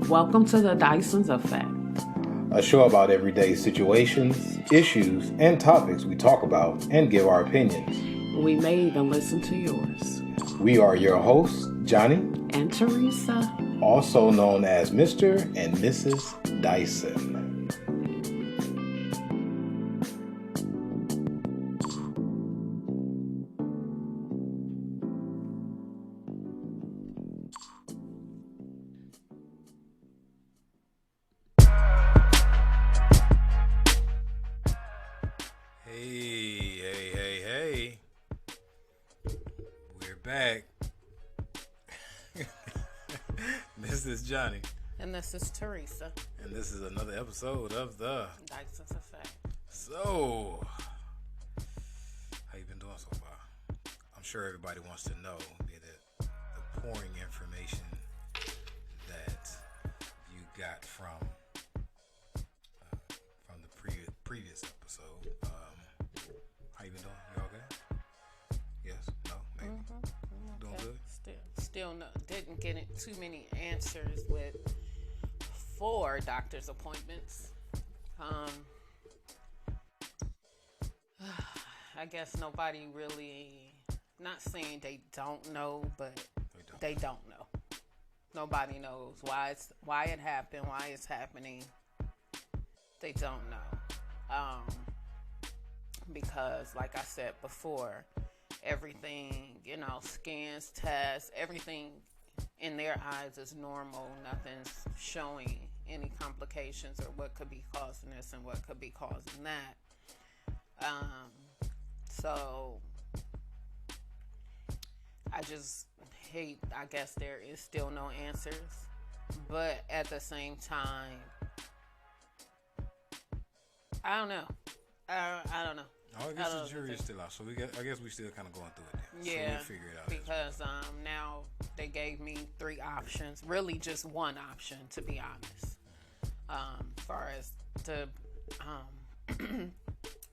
Welcome to the DYSON'S Effect, a show about everyday situations, issues, and topics we talk about and give our opinions. We may even listen to yours. We are your hosts, Johnny and Teresa, also known as Mr. and Mrs. Dyson. Hey. We're back. This is Johnny. And this is Teresa. And this is another episode of the DYSON'S Effect. So, how you been doing so far? I'm sure everybody wants to know the pouring information that you got from the previous episode. How you been doing? You okay? Yes? No? Maybe? Doing good? Still no, didn't get too many answers with 4 doctor's appointments. I guess nobody really, not saying they don't know, but they don't know. Nobody knows why it happened, why it's happening. They don't know. Because like I said before, everything, scans, tests, everything in their eyes is normal. Nothing's showing any complications or what could be causing this and what could be causing that. So I just hate, I guess there is still no answers, but at the same time, I don't know. I don't know. I guess the jury is still out, so I guess we still kind of going through it then. Yeah, so we figure it out. Because now they gave me 3 options. Really, just one option, to be honest. As far as to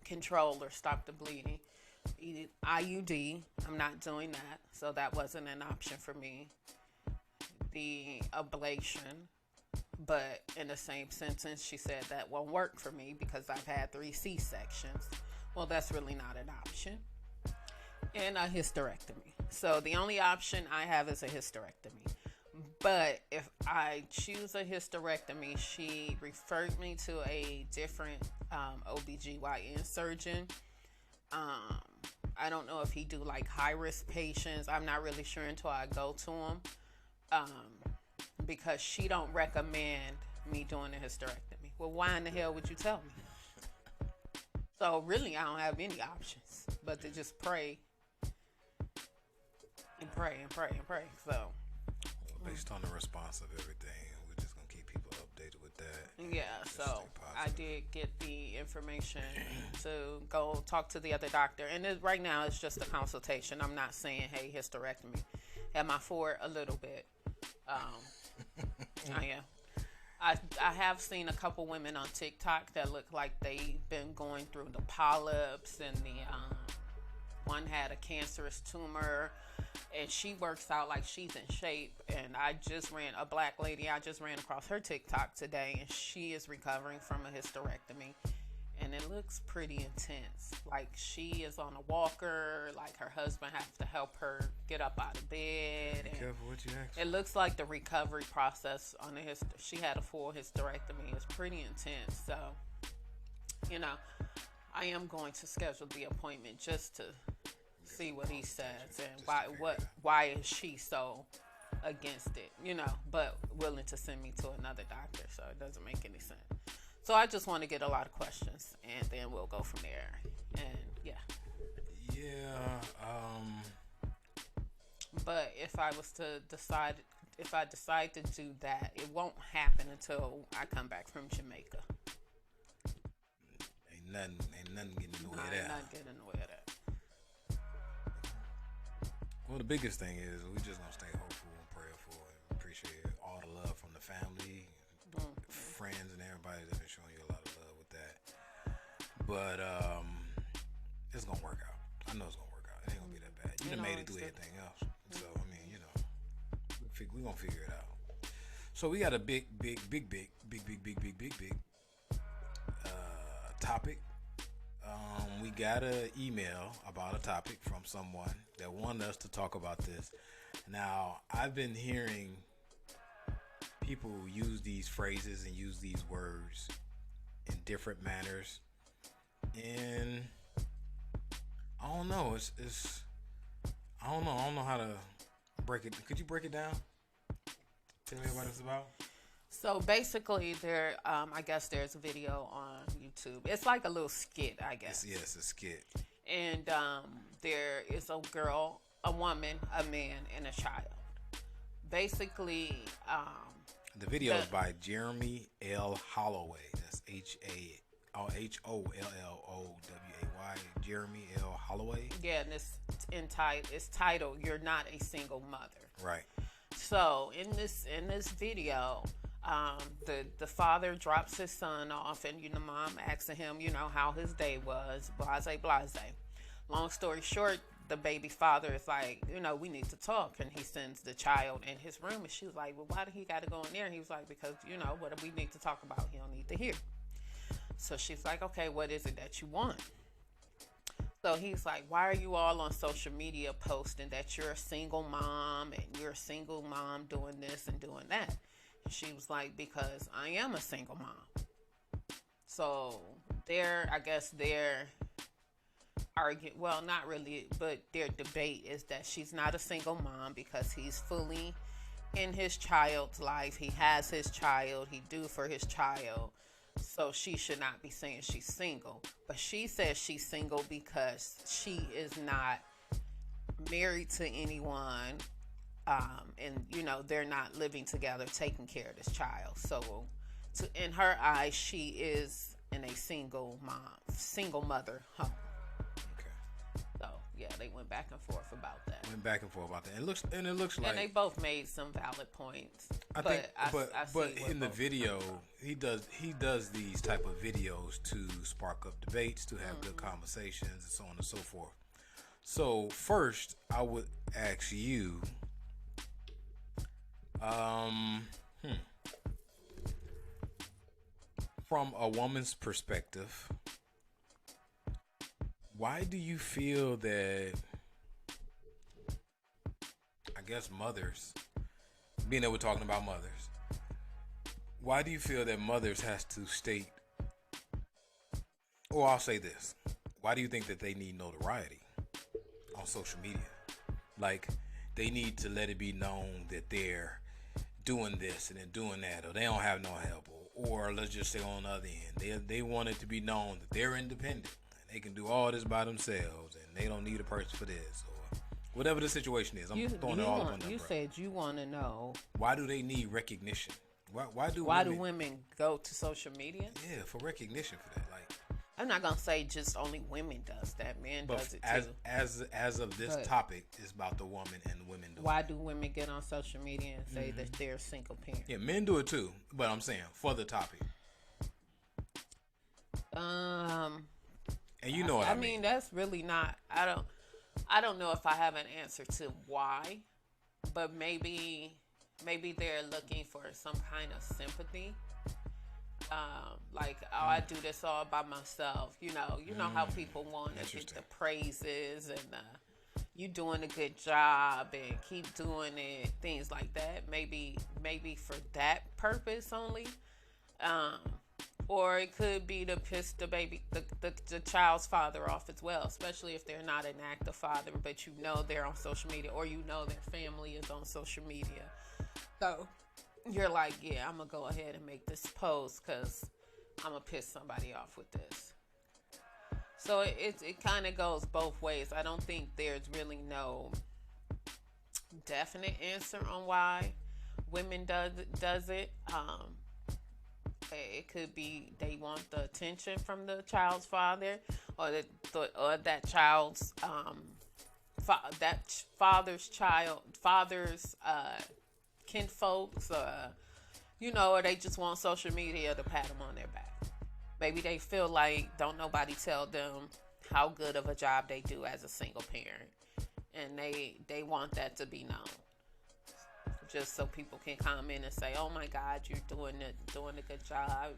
control or stop the bleeding, IUD. I'm not doing that, so that wasn't an option for me. The ablation. But in the same sentence, she said that won't work for me because I've had 3 C-sections. Well, that's really not an option. And a hysterectomy. So the only option I have is a hysterectomy. But if I choose a hysterectomy, she referred me to a different OBGYN surgeon. I don't know if he do like high-risk patients. I'm not really sure until I go to him. Because she don't recommend me doing a hysterectomy. Well, why in the hell would you tell me? So really, I don't have any options but to just pray and pray and pray and pray. So, based on the response of everything, we're just gonna keep people updated with that. Yeah. So I did get the information to go talk to the other doctor, and right now it's just a consultation. I'm not saying, hey, hysterectomy. Am I for it? A little bit? I am. I have seen a couple women on TikTok that look like they've been going through the polyps, and the one had a cancerous tumor, and she works out like she's in shape. And I just ran across her TikTok today, and she is recovering from a hysterectomy. And it looks pretty intense. Like she is on a walker. Like her husband has to help her get up out of bed. Be careful what you ask. It looks like the recovery process on she had a full hysterectomy. It's pretty intense. So, I am going to schedule the appointment just to see what he says and why is she so against it, but willing to send me to another doctor. So it doesn't make any sense. So I just want to get a lot of questions, and then we'll go from there. And yeah. But if I decide to do that, it won't happen until I come back from Jamaica. Ain't nothing getting in the way of that. Ain't nothing getting in the way of that. Well, the biggest thing is we just gonna stay hopeful and prayerful and appreciate all the love from the family, friends, and everybody that's been showing you a lot of love with that. But it's gonna work out. I know it's gonna work out. It ain't gonna be that bad. You done made it through everything else. So I mean, we're gonna figure it out. So we got a big topic. We got an email about a topic from someone that wanted us to talk about this. Now, I've been hearing people use these phrases and use these words in different manners, and I don't know. I don't know how to break it. Could you break it down? Tell me what it's about. So basically, I guess there's a video on YouTube. It's like a little skit, I guess. Yes, a skit. And there is a girl, a woman, a man, and a child. Basically, the video is by Jeremy L. Holloway. That's HOLLOWAY. Jeremy L. Holloway. Yeah, and it's titled "You're Not a Single Mother." Right. So in this video, the father drops his son off, and mom asking him, how his day was, blase. Long story short, the baby father is like, we need to talk, and he sends the child in his room, and she was like, well, why did he got to go in there? And he was like, because what do we need to talk about? He don't need to hear. So she's like, okay, what is it that you want? So he's like, why are you all on social media posting that you're a single mom and you're a single mom doing this and doing that? And she was like, because I am a single mom. So their argument, well, not really, but their debate is that she's not a single mom because he's fully in his child's life. He has his child. He do for his child. So she should not be saying she's single. But she says she's single because she is not married to anyone. And, they're not living together, taking care of this child. So in her eyes, she is in a single mother home. Okay. So, yeah, they went back and forth about that. It looks like, and they both made some valid points. I think in the video, he does these type of videos to spark up debates, to have good conversations, and so on and so forth. So first, I would ask you, from a woman's perspective, why do you feel that, I guess, mothers, being that we're talking about mothers, why do you feel that mothers has to state, or I'll say this, why do you think that they need notoriety on social media? Like, they need to let it be known that they're doing this and they're doing that, or they don't have no help, or let's just say on the other end, they want it to be known that they're independent and they can do all this by themselves and they don't need a person for this, or whatever the situation is. I'm throwing it all up on them. You said you want to know, why do they need recognition? Why do women go to social media? Yeah, for recognition for that. Like, I'm not gonna say just only women does that. Men does it too. As of this topic is about the woman and the women do. Why do women get on social media and say that they're single parents? Yeah, men do it too. But I'm saying for the topic. And what I mean. I mean, that's really not. I don't know if I have an answer to why, but maybe they're looking for some kind of sympathy. Like, I do this all by myself. You know how people want to get the praises and you doing a good job and keep doing it, things like that. Maybe for that purpose only. Or it could be to piss the child's father off as well, especially if they're not an active father, but they're on social media, or their family is on social media. So you're like, yeah, I'm going to go ahead and make this post because I'm going to piss somebody off with this. So it kind of goes both ways. I don't think there's really no definite answer on why women does it. It could be they want the attention from the child's father, or that child's father's kinfolks, or they just want social media to pat them on their back. Maybe they feel like don't nobody tell them how good of a job they do as a single parent, and they want that to be known. just so people can comment and say, "Oh my God, you're doing a good job.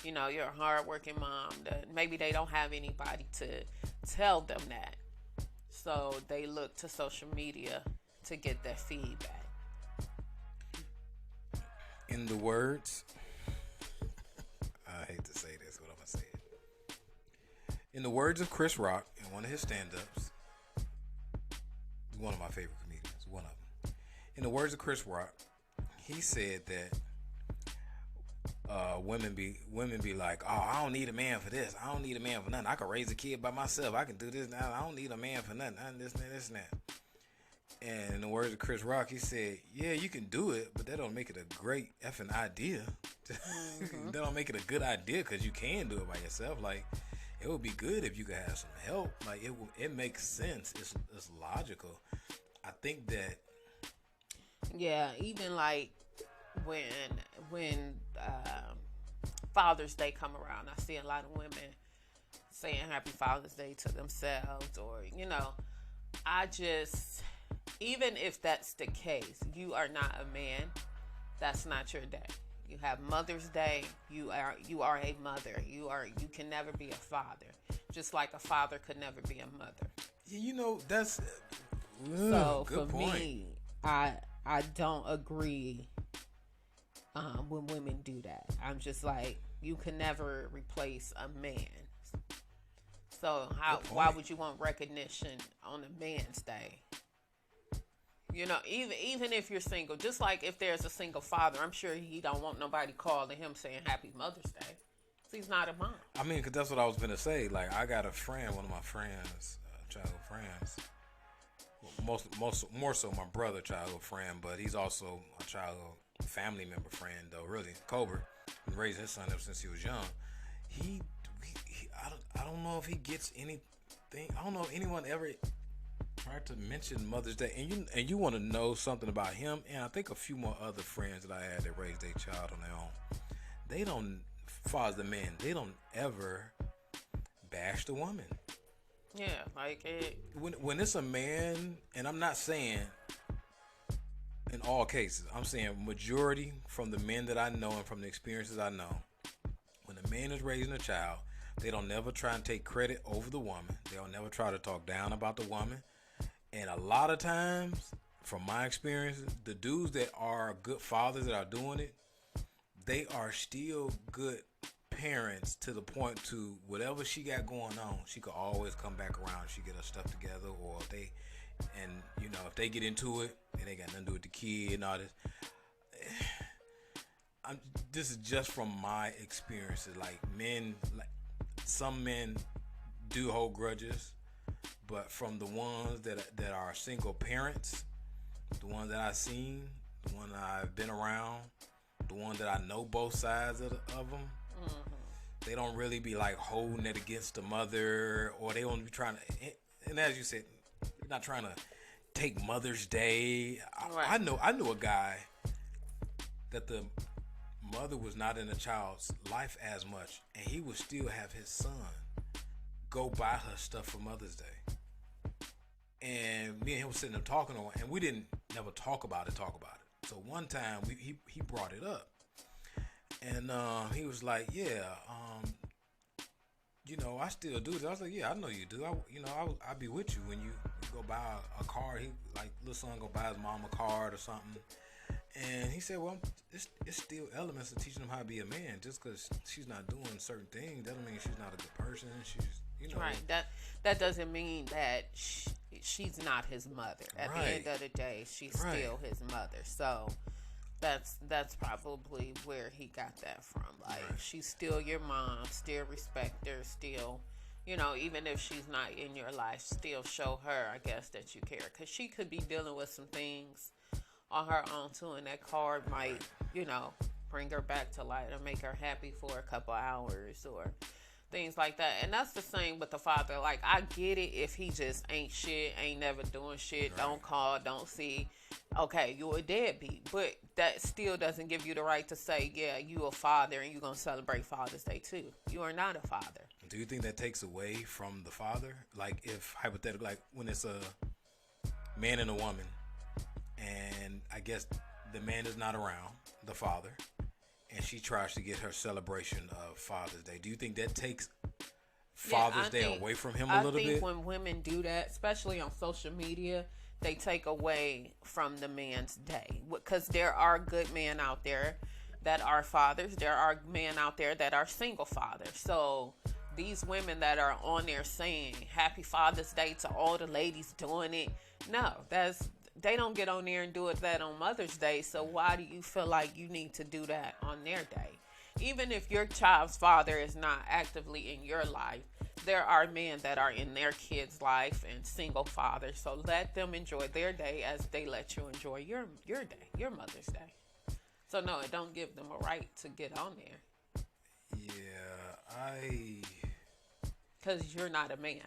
You know, you're a hardworking mom." Maybe they don't have anybody to tell them that, so they look to social media to get that feedback. In the words, I hate to say this, but I'm gonna say it. In the words of Chris Rock in one of his stand-ups, one of my favorite comedians, one of them. In the words of Chris Rock, he said that women be like, "Oh, I don't need a man for this. I don't need a man for nothing. I can raise a kid by myself. I can do this now. I don't need a man for nothing. This and that." And in the words of Chris Rock, he said, "Yeah, you can do it, but that don't make it a great effing idea. That don't make it a good idea because you can do it by yourself. Like, it would be good if you could have some help. Like, it makes sense. It's logical. I think that." Yeah, even like when Father's Day come around, I see a lot of women saying Happy Father's Day to themselves, or I just, even if that's the case, you are not a man. That's not your day. You have Mother's Day. You are a mother. You can never be a father. Just like a father could never be a mother. That's so good for point. me, I don't agree when women do that. I'm just like, you can never replace a man. So why would you want recognition on a man's day? Even if you're single, just like if there's a single father, I'm sure he don't want nobody calling him saying Happy Mother's Day. He's not a mom. I mean, because that's what I was going to say. Like, I got a friend, one of my friends, childhood friends. More so my brother, childhood friend, but he's also a childhood family member friend, though, really. Cobra, been raising his son ever since he was young. I don't know if he gets anything. I don't know if anyone ever tried to mention Mother's Day. And you want to know something about him, and I think a few more other friends that I had that raised their child on their own. They don't, as far as the men, they don't ever bash the woman. Yeah, like it. When it's a man, and I'm not saying in all cases, I'm saying majority from the men that I know and from the experiences I know, when a man is raising a child, they don't never try and take credit over the woman. They don't never try to talk down about the woman. And a lot of times, from my experience, the dudes that are good fathers that are doing it, they are still good parents to the point to whatever she got going on, she could always come back around. She get her stuff together, or if they get into it, it ain't got nothing to do with the kid and all this. This is just from my experiences. Like some men do hold grudges, but from the ones that are single parents, the ones that I've seen, the ones I've been around, the ones that I know both sides of them. Mm-hmm. They don't really be like holding it against the mother, or they don't be trying to. And as you said, you're not trying to take Mother's Day. Right. I know a guy that the mother was not in the child's life as much, and he would still have his son go buy her stuff for Mother's Day. And me and him were sitting there talking, and we didn't never talk about it. So one time he brought it up. And he was like, "Yeah, I still do this." I was like, "Yeah, I know you do. I'll be with you when you go buy a car." He like little son go buy his mom a card or something. And he said, "Well, it's still elements of teaching him how to be a man. Just because she's not doing certain things doesn't mean she's not a good person. She's right. That doesn't mean that she's not his mother. At the end of the day, she's still his mother. So." That's probably where he got that from. Like, she's still your mom, still respect her, still, even if she's not in your life, still show her, I guess, that you care. Because she could be dealing with some things on her own, too, and that card might, bring her back to light or make her happy for a couple hours or things like that. And that's the same with the father. Like, I get it if he just ain't shit, ain't never doing shit, don't call, don't see. Okay, you're a deadbeat, but that still doesn't give you the right to say, yeah, you a father and you're going to celebrate Father's Day too. You are not a father. Do you think that takes away from the father? Like, if hypothetically, like when it's a man and a woman, and I guess the man is not around, the father, and she tries to get her celebration of Father's Day. Do you think that takes Father's Day away from him a little bit? I think when women do that, especially on social media, they take away from the man's day. Because there are good men out there that are fathers. There are men out there that are single fathers. So these women that are on there saying Happy Father's Day to all the ladies doing it, no, they don't get on there and do that on Mother's Day. So why do you feel like you need to do that on their day? Even if your child's father is not actively in your life, there are men that are in their kids' life and single fathers. So let them enjoy their day as they let you enjoy your day, your Mother's Day. So no, it don't give them a right to get on there. Yeah, because you're not a man.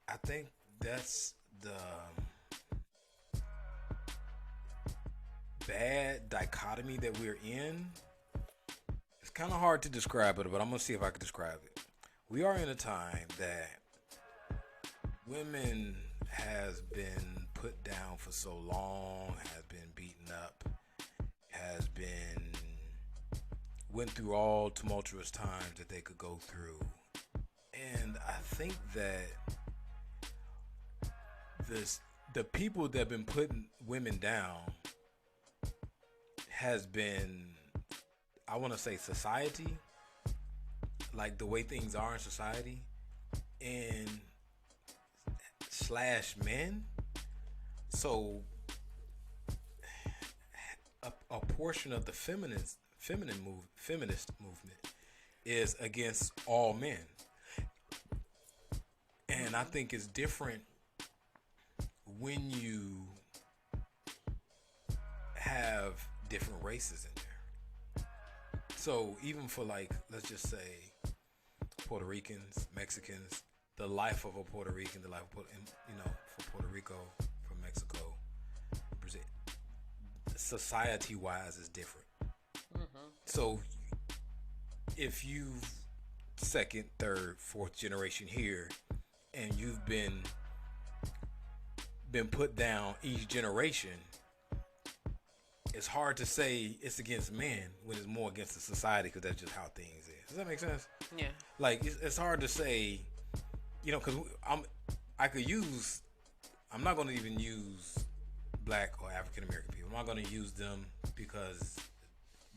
I think that's the bad dichotomy that we're in. It's kind of hard to describe it, but I'm going to see if I can describe it. We are in a time that women has been put down for so long, has been beaten up, went through all tumultuous times that they could go through. And I think that the people that have been putting women down has been, I want to say, society, like the way things are in society, and / men. So a portion of the feminist movement is against all men. And I think it's different when you have different races in there. So even for, like, let's just say Puerto Ricans, Mexicans, the life of a Puerto Rican, the life of, for Puerto Rico, from Mexico, Brazil, society-wise is different. Mm-hmm. So if you've second, third, fourth generation here, and you've been put down each generation, it's hard to say it's against men when it's more against the society, because that's just how things is. Does that make sense? Yeah. Like, it's hard to say, because I'm not going to even use black or African American people. I'm not going to use them because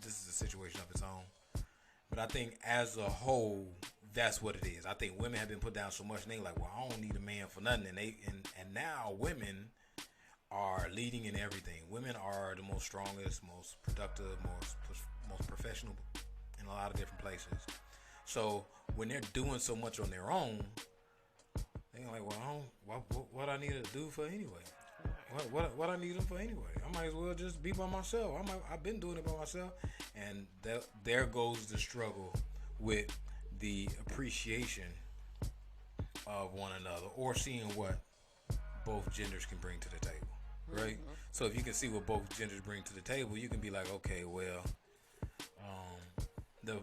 this is a situation of its own. But I think as a whole, that's what it is. I think women have been put down so much, and they like, well, I don't need a man for nothing. And now women are leading in everything. Women are the most strongest, most productive, most professional in a lot of different places. So when they're doing so much on their own, they're like, well, what I need to do for anyway? What I need them for anyway? I might as well just be by myself. I've been doing it by myself, and there goes the struggle with the appreciation of one another, or seeing what both genders can bring to the table, right? Mm-hmm. So if you can see what both genders bring to the table, you can be like, okay, well, the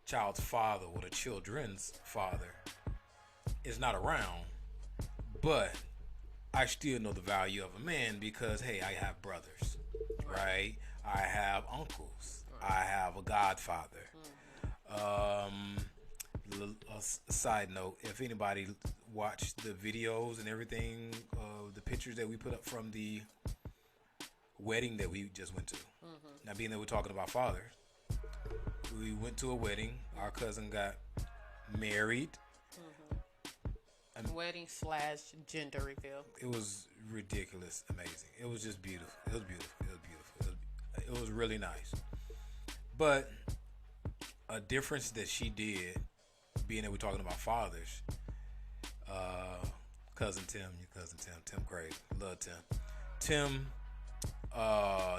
child's father or the children's father is not around, but I still know the value of a man because, hey, I have brothers, right? I have uncles. I have a godfather. A side note, if anybody watched the videos and everything, the pictures that we put up from the wedding that we just went to. Mm-hmm. Now, being that we're talking about fathers, we went to a wedding. Our cousin got married. Wedding / gender reveal. It was ridiculous, amazing. It was just beautiful. It was really nice. But a difference that she did, being that we're talking about fathers, cousin Tim, Tim crazy, love Tim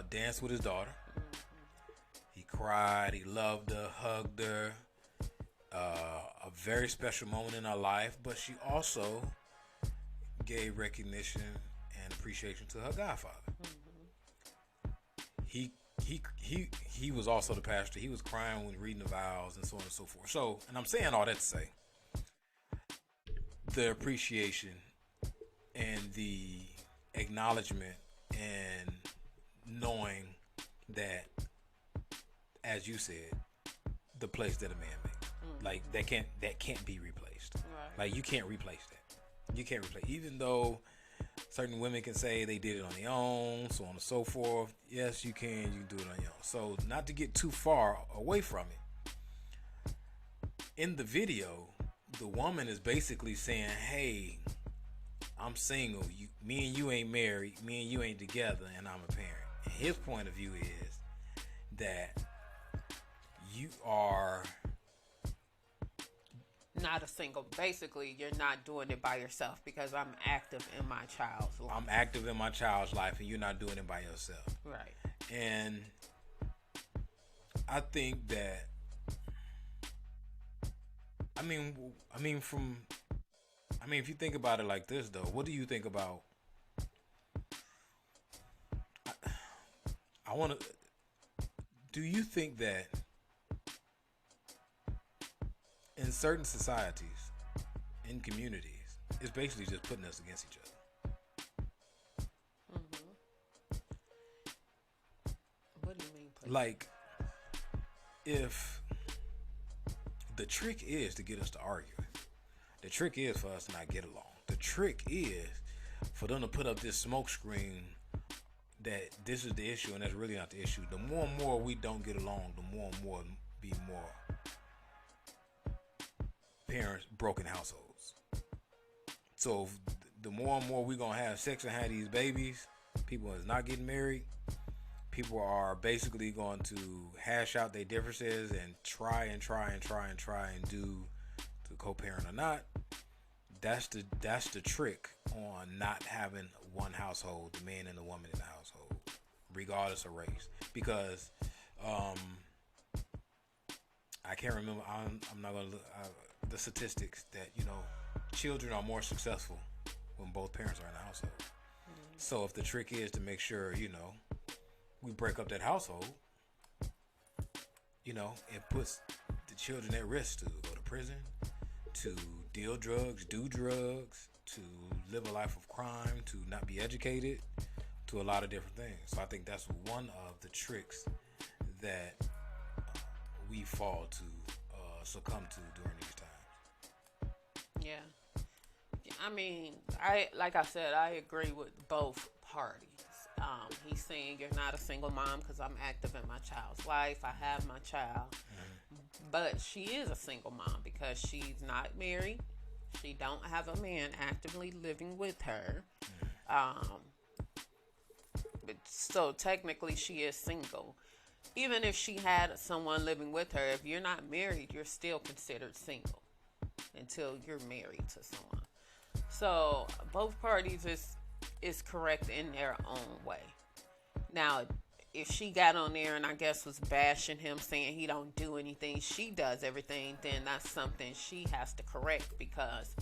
danced with his daughter. He cried, he loved her, hugged her. A very special moment in her life, but she also gave recognition and appreciation to her godfather. Mm-hmm. He was also the pastor. He was crying when reading the vows and so on and so forth. So, and I'm saying all that to say, the appreciation and the acknowledgement and knowing that, as you said, the place that a man made, like that can't be replaced. Right. Like you can't replace that. You can't replace, even though certain women can say they did it on their own, so on and so forth. Yes, you can. You can do it on your own. So not to get too far away from it. In the video, the woman is basically saying, "Hey, I'm single. Me and you ain't married. Me and you ain't together, and I'm a parent." And his point of view is that you are not a single. Basically, you're not doing it by yourself because I'm active in my child's life. I'm active in my child's life, and you're not doing it by yourself. Right. And I think that, I mean, if you think about it like this, though, what do you think about? I want to. Do you think that in certain societies, in communities, it's basically just putting us against each other? What do you mean? Please? Like, if the trick is to get us to argue, the trick is for us to not get along. The trick is for them to put up this smoke screen that this is the issue and that's really not the issue. The more and more we don't get along, the more and more be more parents, broken households. So the more and more we gonna have sex and have these babies, people is not getting married. People are basically going to hash out their differences and try and do to co-parent or not. That's the trick on not having one household, the man and the woman in the household, regardless of race. Because I can't remember. I'm not gonna look the statistics that children are more successful when both parents are in the household. Mm-hmm. So if the trick is to make sure we break up that household, it puts the children at risk to go to prison, to deal drugs, do drugs, to live a life of crime, to not be educated, to a lot of different things. So I think that's one of the tricks that we fall to, succumb to during these times. Yeah. I mean, I agree with both parties. He's saying you're not a single mom because I'm active in my child's life. I have my child. But she is a single mom because she's not married. She don't have a man actively living with her. But so technically she is single. Even if she had someone living with her, if you're not married, you're still considered single until you're married to someone. So both parties is correct in their own way. Now, if she got on there and I guess was bashing him, saying he don't do anything, she does everything, then that's something she has to correct because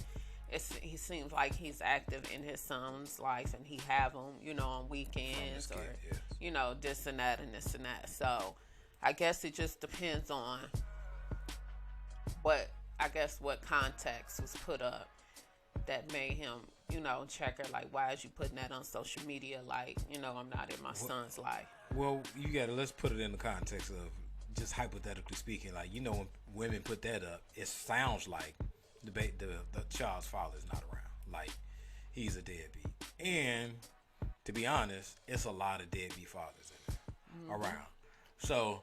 he seems like he's active in his son's life and he have him, on weekends or, yes. This and that and this and that. So I guess it just depends on what context was put up that made him, check her, like, why is you putting that on social media? Like, I'm not in my son's life. Well, let's put it in the context of just hypothetically speaking. Like, when women put that up, it sounds like the child's father is not around. Like, he's a deadbeat. And to be honest, it's a lot of deadbeat fathers around. So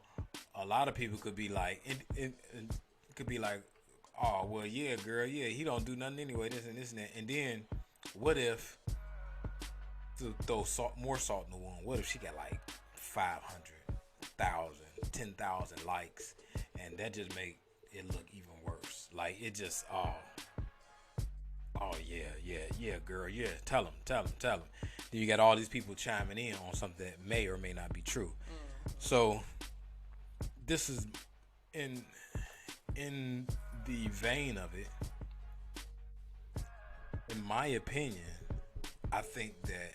a lot of people could be like, it could be like, oh, well, yeah, girl, yeah, he don't do nothing anyway, this and that. And then what if, to throw more salt in the wound, what if she got like 500,000, 10,000 likes, and that just make it look even worse? Like, it just, oh, yeah, girl, yeah, tell him. Then you got all these people chiming in on something that may or may not be true. So this is in the vein of it. In my opinion, I think that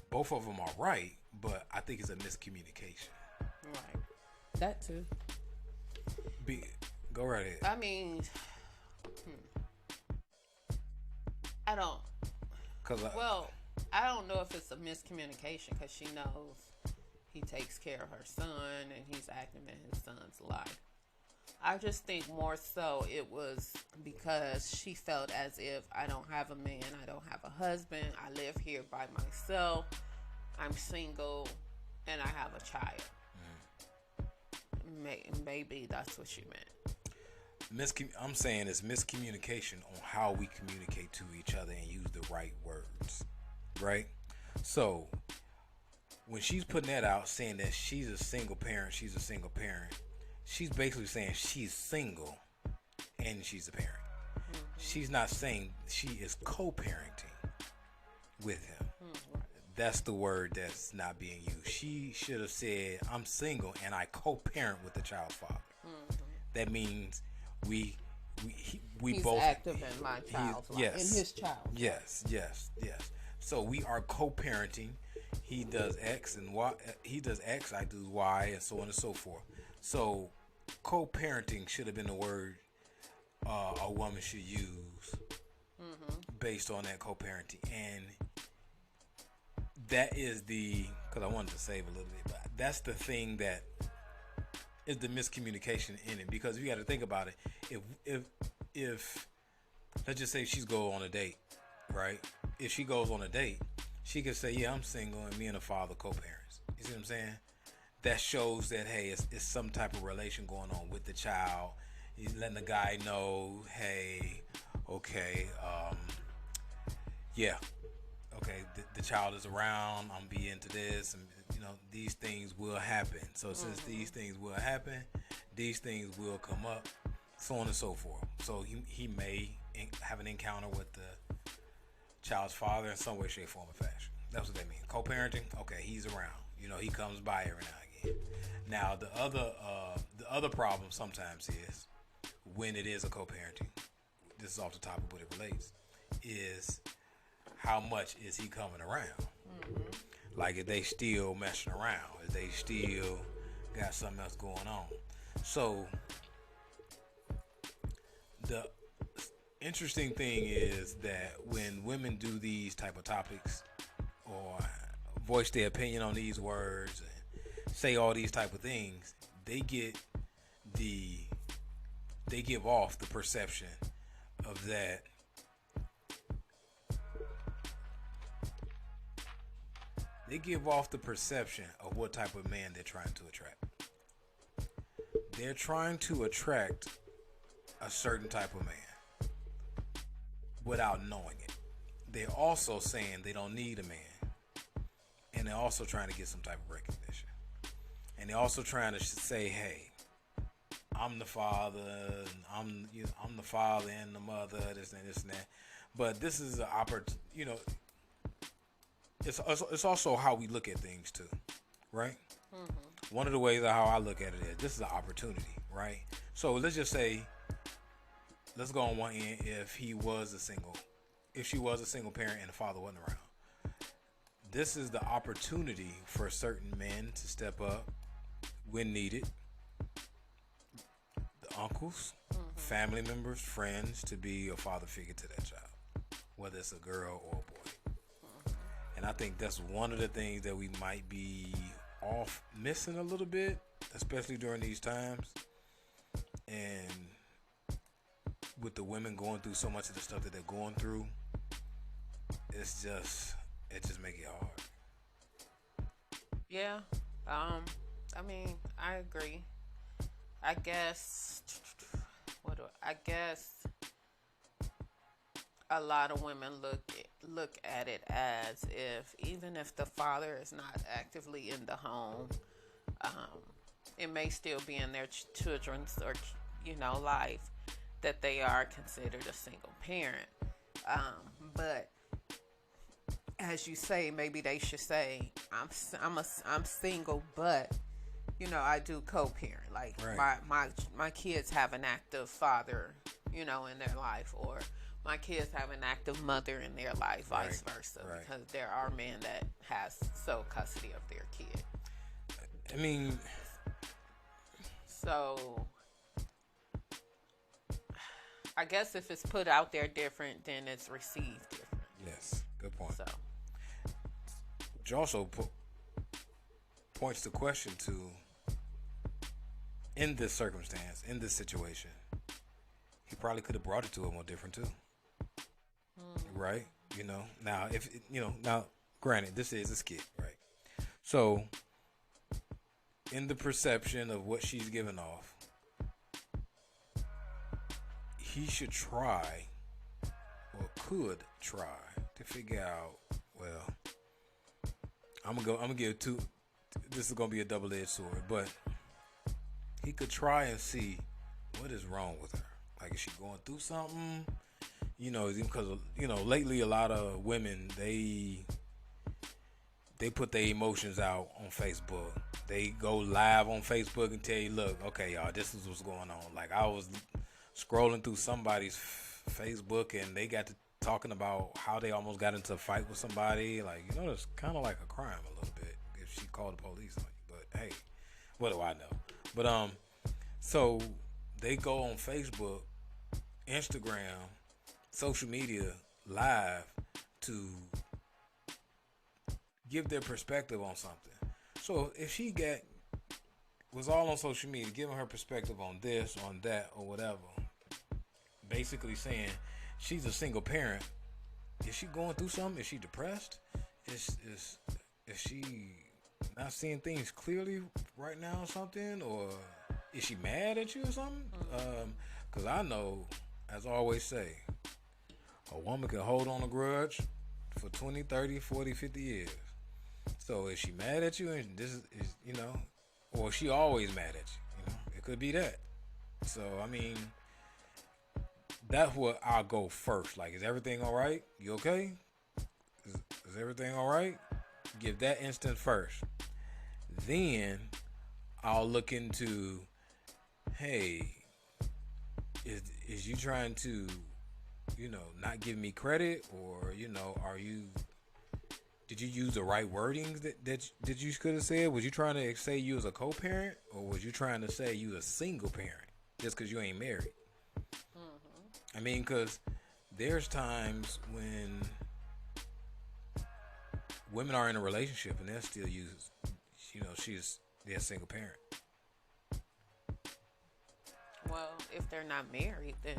both of them are right, but I think it's a miscommunication. Right. That too. Go right ahead. I mean, I don't. I don't know if it's a miscommunication because she knows he takes care of her son and he's active in his son's life. I just think more so it was because she felt as if I don't have a man, I don't have a husband, I live here by myself, I'm single, and I have a child. Maybe that's what she meant. I'm saying it's miscommunication on how we communicate to each other and use the right words, right? So when she's putting that out, saying that she's a single parent, she's basically saying she's single and she's a parent. Mm-hmm. She's not saying she is co-parenting with him. Mm-hmm. That's the word that's not being used. She should have said, I'm single and I co-parent with the child's father. Mm-hmm. That means we he's both active in my child's life. Yes, in his child's life. Yes. So we are co-parenting. He does X and Y. He does X, I do Y, and so on and so forth. So co-parenting should have been the word a woman should use based on that co-parenting. And that is because I wanted to save a little bit, but that's the thing that is the miscommunication in it. Because you got to think about it. If let's just say she's go on a date, right? If she goes on a date, she could say, yeah, I'm single and me and the father co-parents. You see what I'm saying? That shows that, hey, it's some type of relation going on with the child. He's letting the guy know, hey, okay, the child is around. I'm be into this, and these things will happen. So since these things will happen, these things will come up, so on and so forth. So he may have an encounter with the child's father in some way, shape, form, or fashion. That's what they mean. Co-parenting. Okay, he's around. He comes by every now and again. Now the other problem sometimes is when it is a co-parenting. This is off the topic, but it relates. Is how much is he coming around? Mm-hmm. Like if they still messing around, if they still got something else going on. So the interesting thing is that when women do these type of topics or voice their opinion on these words and say all these type of things, they give off the perception of that they give off the perception of what type of man they're trying to attract. They're trying to attract a certain type of man without knowing it. They're also saying they don't need a man. And they're also trying to get some type of recognition. And they're also trying to say, hey, I'm the father, I'm the father and the mother, this and that. But this is an opportunity, it's also how we look at things too, right? Mm-hmm. One of the ways of how I look at it is this is an opportunity, right? So let's just say, let's go on one end. If she was a single parent and the father wasn't around, this is the opportunity for certain men to step up when needed. The uncles, family members, friends, to be a father figure to that child, whether it's a girl or a boy. And I think that's one of the things that we might be off missing a little bit, especially during these times. And with the women going through so much of the stuff that they're going through, it just makes it hard. Yeah. I mean, I agree. I guess a lot of women look at it as if even if the father is not actively in the home, it may still be in their children's or life that they are considered a single parent. But as you say, maybe they should say I'm single, but I do co-parent. Like right. my kids have an active father, in their life, or my kids have an active mother in their life, vice versa. Right. Because there are men that has sole custody of their kid. I mean, so I guess if it's put out there different, then it's received different. Yes, good point. So which also points the question to, in this circumstance, in this situation, he probably could have brought it to her more different too. Right? Now now granted, this is a skit, right? So in the perception of what she's giving off, he should try, or could try, to figure out, well, I'm gonna give two. This is gonna be a double-edged sword, but he could try and see what is wrong with her. Like, is she going through something? Because lately a lot of women, they put their emotions out on Facebook. They go live on Facebook and tell you, look, okay, y'all, this is what's going on. Like, I was scrolling through somebody's Facebook and they got to talking about how they almost got into a fight with somebody. Like, it's kind of like a crime a little bit if she called the police on you. But hey, what do I know? But so they go on Facebook, Instagram, social media live to give their perspective on something. So if she was all on social media giving her perspective on this, on that, or whatever, basically saying she's a single parent, is she going through something? Is she depressed? Is she not seeing things clearly right now or something? Or is she mad at you or something? Because I know, as I always say, a woman can hold on a grudge for 20, 30, 40, 50 years. So is she mad at you? And this is or is she always mad at you? It could be that. So, I mean, that's what I'll go first. Like, is everything all right? You okay? Is everything all right? Give that instant first. Then I'll look into, hey, is you trying to, not give me credit, or, did you use the right wordings that you could have said? Was you trying to say you was a co-parent, or was you trying to say you a single parent just because you ain't married? Mm-hmm. I mean, because there's times when women are in a relationship and they'll still use, they're a single parent. Well, if they're not married, then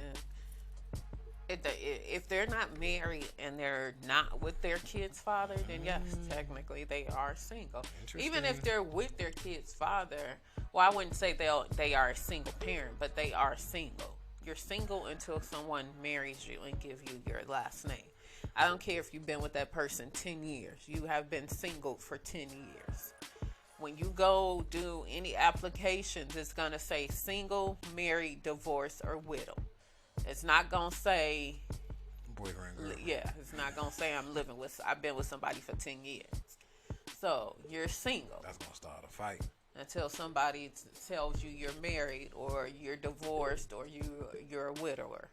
if they're not married and they're not with their kid's father, then yes, technically they are single. Even if they're with their kid's father, well, I wouldn't say they are a single parent, but they are single. You're single until someone marries you and gives you your last name. I don't care if you've been with that person 10 years. You have been single for 10 years. When you go do any applications, it's going to say single, married, divorced, or widow. It's not going to say boyfriend, girlfriend. Yeah, it's not going to say I've been with somebody for 10 years. So, you're single. That's going to start a fight. Until somebody tells you you're married, or you're divorced, or you're a widower.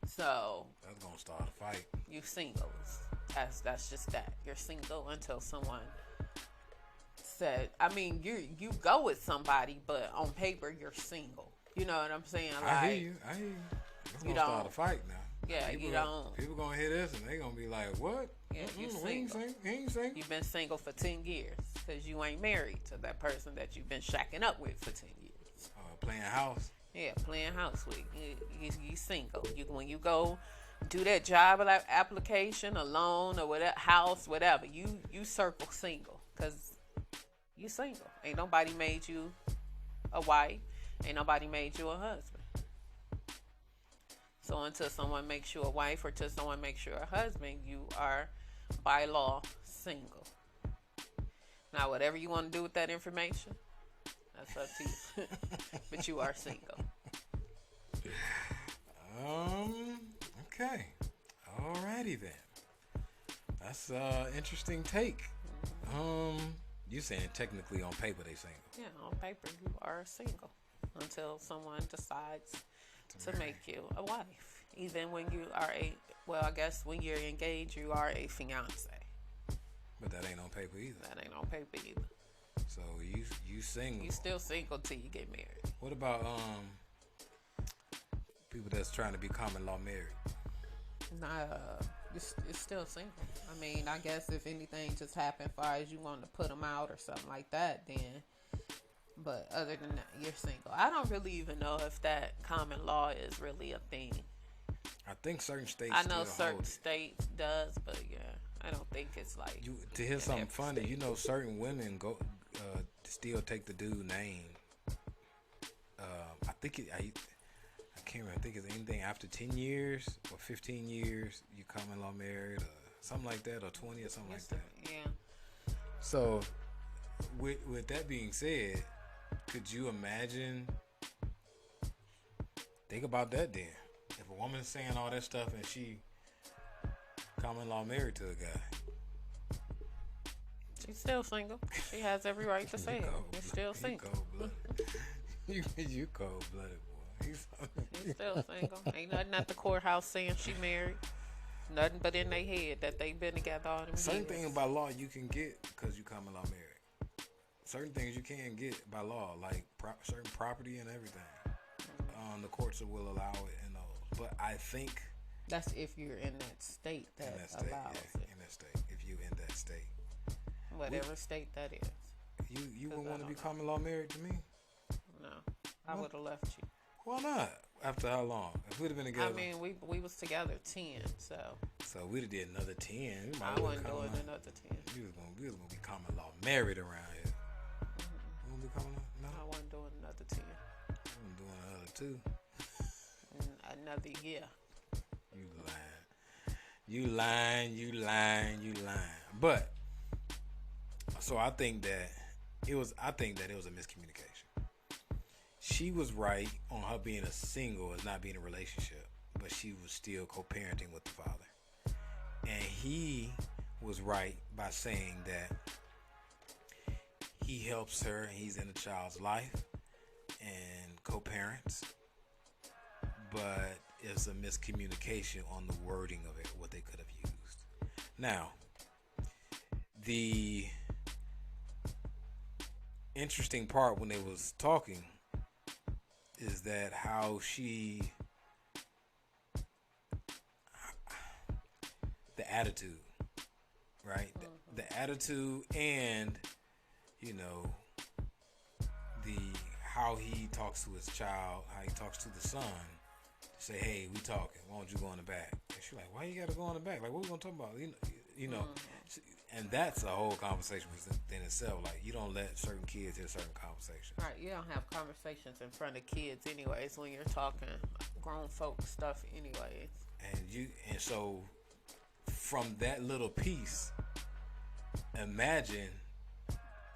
So, that's going to start a fight. You singles. That's just that. You're single until someone said, I mean, you go with somebody, but on paper you're single. You know what I'm saying? Like, I hear you. It's gonna start a fight now. Yeah, people, you don't. People gonna hear this and they gonna be like, "What? Yeah, you single. He ain't single. You've been single for 10 years because you ain't married to that person that you've been shacking up with for 10 years. Playing house. Yeah, playing house with you single. When you go do that job application, a loan, or whatever, house, whatever, you circle single because you single. Ain't nobody made you a wife. Ain't nobody made you a husband. So until someone makes you a wife, or until someone makes you a husband, you are by law single. Now, whatever you want to do with that information, that's up to you. But you are single. Okay. Alrighty then. That's an interesting take. You saying technically on paper they single? Yeah, on paper you are single until someone decides to make you a wife. Even when you are I guess when you're engaged, you are a fiance. But that ain't on paper either. That ain't on paper either. So you single. You still single till you get married. What about people that's trying to be common law married? It's still single. I mean, I guess if anything just happened, far as you want to put them out or something like that, then. But other than that, you're single. I don't really even know if that common law is really a thing. I think certain states. I know still certain hold it. states does, but yeah, I don't think it's like. You to hear in something every funny, state. you know, certain women go still take the dude name. I think I can't remember. I think it's anything after 10 years or 15 years, you common law married or something like that, or 20 or something like that. Yeah. So, with that being said, could you imagine? Think about that then. If a woman's saying all that stuff and she common law married to a guy, She's still single. She has every right to say it. She's still single. You cold blooded boy. She's still single. Ain't nothing at the courthouse saying she married. Nothing but in their head that they been together all them Certain years. things by law you can get because you common law married. Certain things you can't get by law, like certain property and everything. The courts will allow it and those. But I think That's if you're in that state that, in that state, allows yeah, it. in that state, if you in that state, Whatever state that is. you would 'Cause I want to don't be know. common law married to me? No, I would have left you. Why not? After how long? If we'd have been together, I mean, we was together 10, so we'd have did another 10. We might I have wasn't been doing common law- another 10. We was gonna be common law married around here. You gonna be common law? No, I wasn't doing another 10. I'm doing another 2. Another year. You lying. But so I think that it was a miscommunication. She was right on her being a single as not being in a relationship, but she was still co-parenting with the father. And he was right by saying that he helps her and he's in the child's life and co-parents, but it's a miscommunication on the wording of it, what they could have used. Now, the interesting part when they was talking is that how the attitude, right? The attitude and, you know, how he talks to his child, how he talks to the son. Say, hey, we talking. Why don't you go in the back? And she's like, why you got to go in the back? Like, what we gonna talk about? You know, and that's a whole conversation within itself. Like, you don't let certain kids hear certain conversations. Right, you don't have conversations in front of kids anyways when you're talking grown folk stuff anyways. And so from that little piece,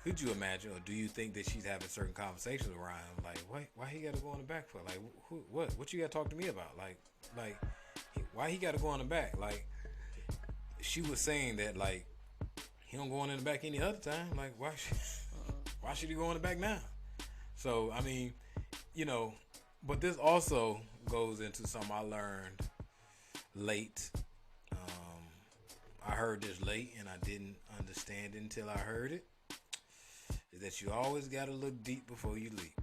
could you imagine, or do you think that she's having certain conversations around him? Like, why he got to go in the back for? Like, what you got to talk to me about? Like, why he got to go in the back? Like, she was saying that, like, he don't go in the back any other time. Like, why should he go in the back now? So, I mean, you know, but this also goes into something I learned late. I heard this late and I didn't understand it until I heard it. Is that you always got to look deep before you leap.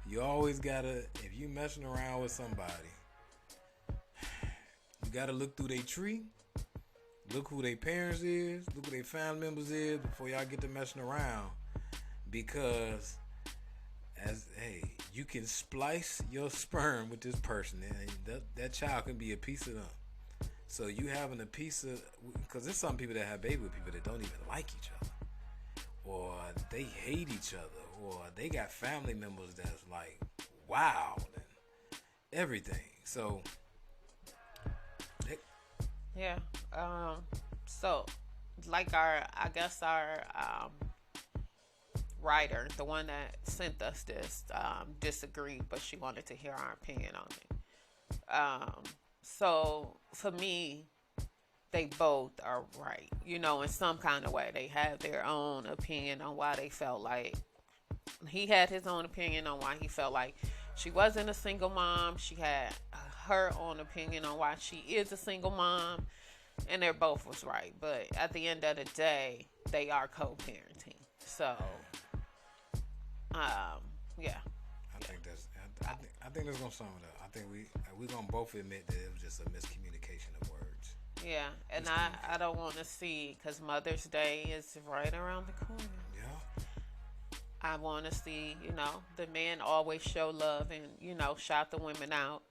You always got to, if you messing around with somebody, you got to look through their tree, look who their parents is, look who their family members is before y'all get to messing around. Because, you can splice your sperm with this person and that child can be a piece of them. So you having a piece of, because there's some people that have baby with people that don't even like each other. Or they hate each other, or they got family members that's like, wow, and everything. So, Yeah. So, like our writer, the one that sent us this, disagreed, but she wanted to hear our opinion on it. So for me, they both are right. You know, in some kind of way, they have their own opinion on why they felt like. He had his own opinion on why he felt like she wasn't a single mom. She had her own opinion on why she is a single mom. And they're both was right. But at the end of the day, they are co-parenting. So, yeah. I think that's gonna sum it up. I think we gonna both admit that it was just a miscommunication of words. Yeah, and I don't want to see, because Mother's Day is right around the corner. Yeah. I want to see, the men always show love and, shout the women out.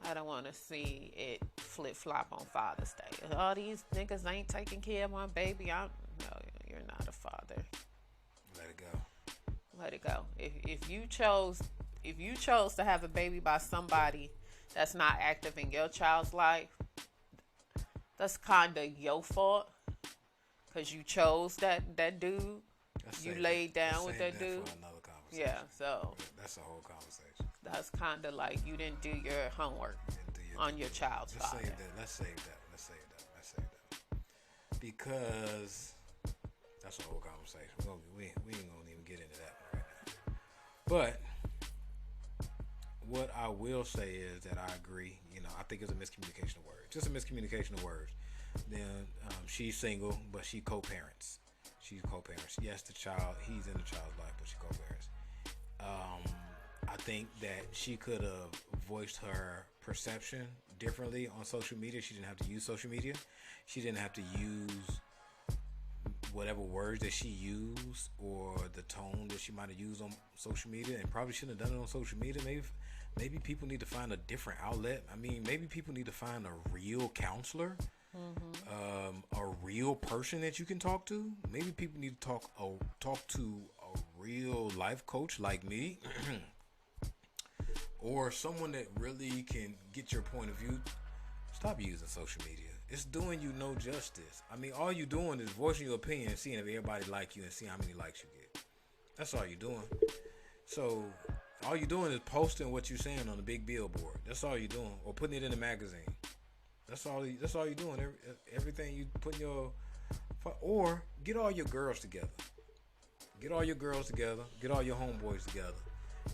I don't want to see it flip-flop on Father's Day. All these niggas ain't taking care of my baby. No, you're not a father. Let it go. Let it go. If you chose to have a baby by somebody that's not active in your child's life, that's kind of your fault, because you chose that dude. You laid down with that dude. For another conversation. Yeah, so that's a whole conversation. That's kind of like you didn't do your homework on your child's father. Let's save that. Because that's a whole conversation. We ain't gonna even get into that right now. But what I will say is that I agree. I think it's a miscommunication of words. Just a miscommunication of words. Then she's single, but she co-parents. She's co-parents. Yes, he's in the child's life, but she co-parents. I think that she could have voiced her perception differently on social media. She didn't have to use social media. She didn't have to use whatever words that she used or the tone that she might have used on social media, and probably shouldn't have done it on social media. Maybe people need to find a different outlet. I mean, maybe people need to find a real counselor, a real person that you can talk to. Maybe people need to talk to a real life coach like me, or someone that really can get your point of view. Stop using social media. It's doing you no justice. I mean, all you're doing is voicing your opinion and seeing if everybody like you and seeing how many likes you get. That's all you're doing. So all you're doing is posting what you're saying on the big billboard. That's all you're doing, or putting it in a magazine. That's all you're doing. Everything you put in your, or get all your girls together. Get all your girls together. Get all your homeboys together,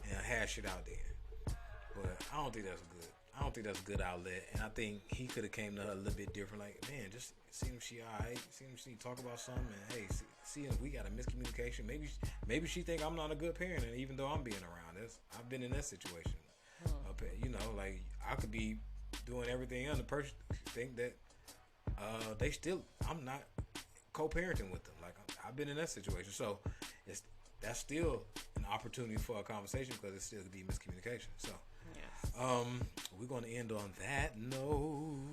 and hash it out there. But I don't think that's a good outlet. And I think he could have came to her a little bit different. Like, man, just see if she alright. See if she talk about something. And hey, see if we got a miscommunication. Maybe she think I'm not a good parent, and even though I'm being around this, I've been in that situation. Like I could be doing everything else. The person think that I'm not co-parenting with them. Like I've been in that situation. So that's still an opportunity for a conversation, because it still could be miscommunication. So we're going to end on that note.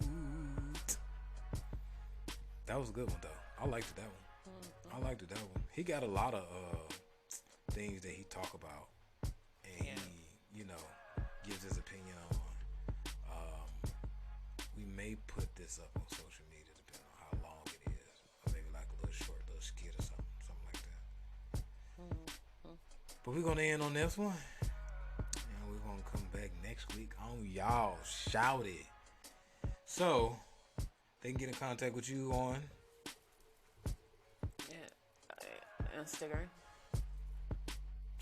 That was a good one, though. I liked that one. He got a lot of things that he talk about, and he, gives his opinion on. We may put this up on social media, depending on how long it is, or maybe like a little short, little skit or something like that. But we're going to end on this one. We're going to come back next week on Y'all Shout It. So, they can get in contact with you on Instagram.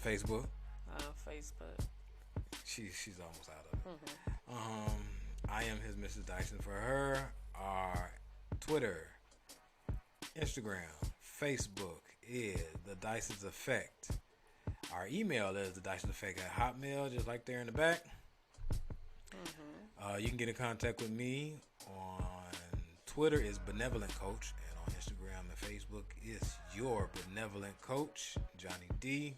Facebook. Facebook. She's almost out of it. I am his Mrs. Dyson for her. Our Twitter, Instagram, Facebook is The Dyson's Effect. Our email is thedysoneffect@hotmail, just like there in the back. You can get in contact with me on Twitter is Benevolent Coach, and on Instagram and Facebook is Your Benevolent Coach, Johnny D.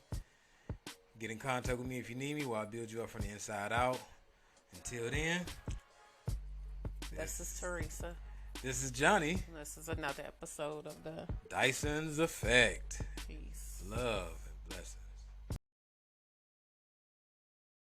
Get in contact with me if you need me, while I build you up from the inside out. Until then, This is Teresa. This is Johnny. This is another episode of the Dyson's Effect. Peace. Love.